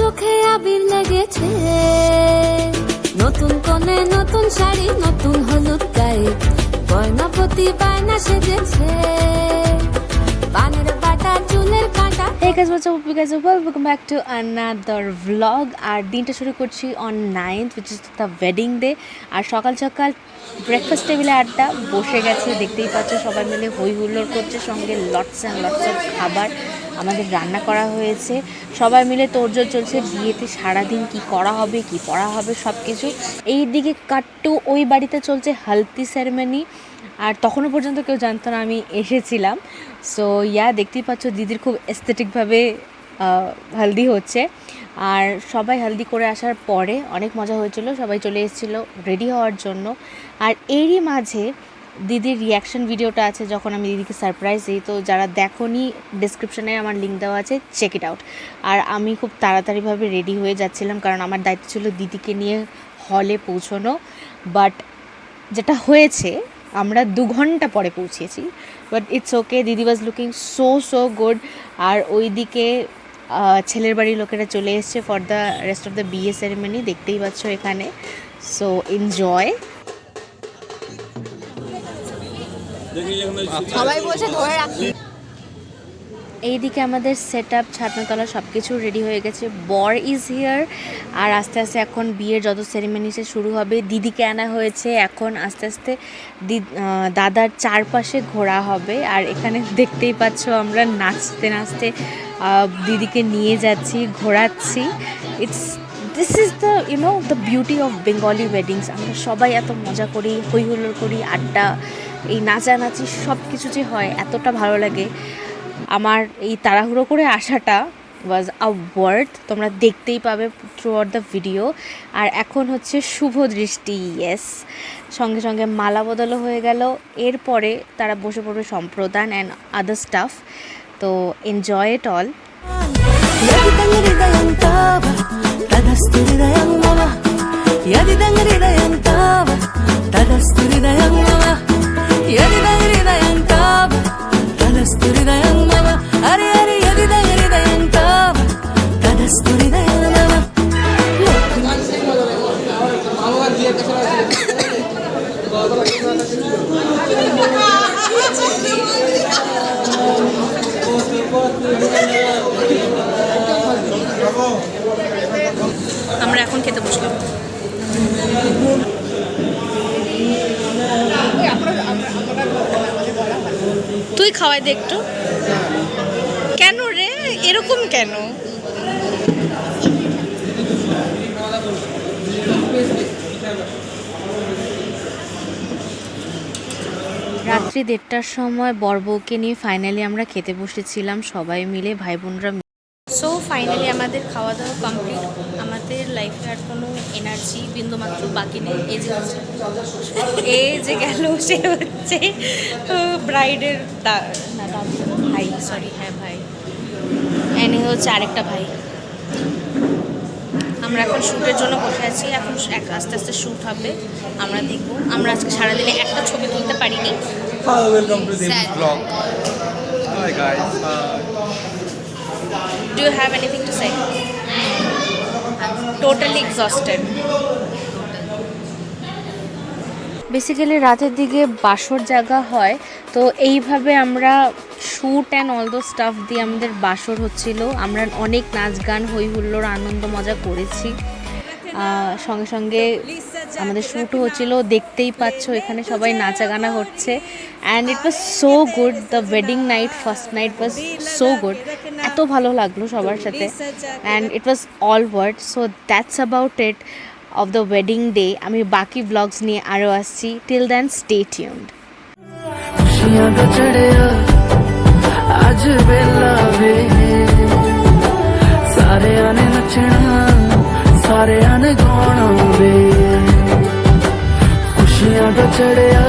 চোখে আবির লেগেছে, নতুন কোণে নতুন শাড়ি নতুন হলুদ গায়ে, গয়নাপতি বায়না সেজেছে, পানের বাটা চুলের কাঁটা। Hey guys, what's up guys? Welcome back to another vlog. আর দিনটা শুরু করছি on 9th which is the wedding day. আর সকাল সকাল ব্রেকফাস্ট টেবিলে আড্ডা বসে গেছে, দেখতেই পাচ্ছ সবাই মিলে হই হুল্লোড় করছে, সঙ্গে লটস অ্যান্ড লটস অফ খাবার আমাদের রান্না করা হয়েছে। সবাই মিলে তোড়জোড় চলছে, বিয়েতে সারাদিন কি করা হবে কি পড়া হবে সব কিছু। এই দিকে কাট্টু ওই বাড়িতে চলছে হালদি সেরেমনি, আর তখনও পর্যন্ত কেউ জানতো না আমি এসেছিলাম। সো দেখতেই পাচ্ছ দিদির খুব এস্থেটিকভাবে হলদি হচ্ছে। আর সবাই হলদি করে আসার পরে অনেক মজা হয়েছিল, সবাই চলে এসেছিলো রেডি হওয়ার জন্য। আর এরই মাঝে দিদির রিয়াকশন ভিডিওটা আছে যখন আমি দিদিকে সারপ্রাইজ দিই, তো যারা দেখোনি ডেসক্রিপশনে আমার লিঙ্ক দেওয়া আছে, চেক ইট আউট। আর আমি খুব তাড়াতাড়িভাবে রেডি হয়ে যাচ্ছিলাম কারণ আমার দায়িত্ব ছিল দিদিকে নিয়ে হলে পৌঁছানো। বাট যেটা হয়েছে, আমরা 2 ঘন্টা পরে পৌঁছেছি, বাট ইটস ওকে। দিদি ওয়াজ লুকিং সো গুড। আর ওইদিকে ছেলের বাড়ির লোকেরা চলে এসছে for the rest of the বিয়ে সেরেমনি, দেখতেই পাচ্ছ এখানে। So enjoy. সবাই বসে ধরে রাখি। এইদিকে আমাদের সেট আপ ছাতনাতলা সব কিছু রেডি হয়ে গেছে, বর ইজ হিয়ার। আর আস্তে আস্তে এখন বিয়ের যত সেরিমনিসে শুরু হবে। দিদিকে আনা হয়েছে, এখন আস্তে আস্তে দাদার চারপাশে ঘোরা হবে। আর এখানে দেখতেই পাচ্ছ আমরা নাচতে নাচতে দিদিকে নিয়ে যাচ্ছি, ঘোরাচ্ছি। This is the the beauty of Bengali weddings. আমরা সবাই এত মজা করি, হই হুল্লোড় করি, আড্ডা, এই নাচানাচি সব কিছু যে হয় এতটা ভালো লাগে। আমার এই তাড়াহুড়ো করে আসাটা ওয়াজ আ ওয়ার্থ, তোমরা দেখতেই পাবে থ্রু আউট দ্য ভিডিও। আর এখন হচ্ছে শুভ দৃষ্টি, ইয়েস। সঙ্গে সঙ্গে মালা বদলও হয়ে গেল, এরপরে তারা বসে পড়বে সম্প্রদান অ্যান্ড আদার স্টাফ। তো এনজয় ইট অল। আমরা এখন খেতে বসলাম। তুই খাওয়াই দে একটু। কেন রে এরকম কেন? রাত্রি 1:30টার সময় বরবউকে নিয়ে ফাইনালি আমরা খেতে বসেছিলাম সবাই মিলে, ভাই বোনরা। সো ফাইনালি আমাদের খাওয়া দাওয়া কমপ্লিট। আমাদের লাইফে আর কোনো এনার্জি বিন্দুমাত্র বাকি নেই। এই যে গেল সে হচ্ছে ব্রাইডের ভাই, সরি হ্যাঁ ভাই, এনে হচ্ছে আরেকটা ভাই। আমরা এখন শ্যুটের জন্য বসে আছি, এখন আস্তে আস্তে শ্যুট হবে, আমরা দেখবো। আমরা আজকে সারাদিনে একটা ছবি তুলতে পারিনি। Welcome to this vlog. Hi guys. Do you have anything to say? Totally exhausted. Basically রাতের দিকে বাসর জাগা হয়, তো এইভাবে আমরা শ্যুট অ্যান্ড অল দো স্টাফ দিয়ে আমাদের বাসর হচ্ছিল। আমরা অনেক নাচ গান হই হুল্লোড় আনন্দ মজা করেছি, সঙ্গে সঙ্গে আমাদের শ্যুটও হচ্ছিল। দেখতেই পাচ্ছ এখানে সবাই নাচা গানা হচ্ছে, and it was so good. The wedding night, first night was so good. এত ভালো লাগলো সবার সাথে, and it was all ward. So that's about it of the wedding day. আমি বাকি ব্লগস নিয়ে আরও আসছি, টিল দেন স্টে টিউনড। सारे आने गाना वे खुशियां दा चढ़िया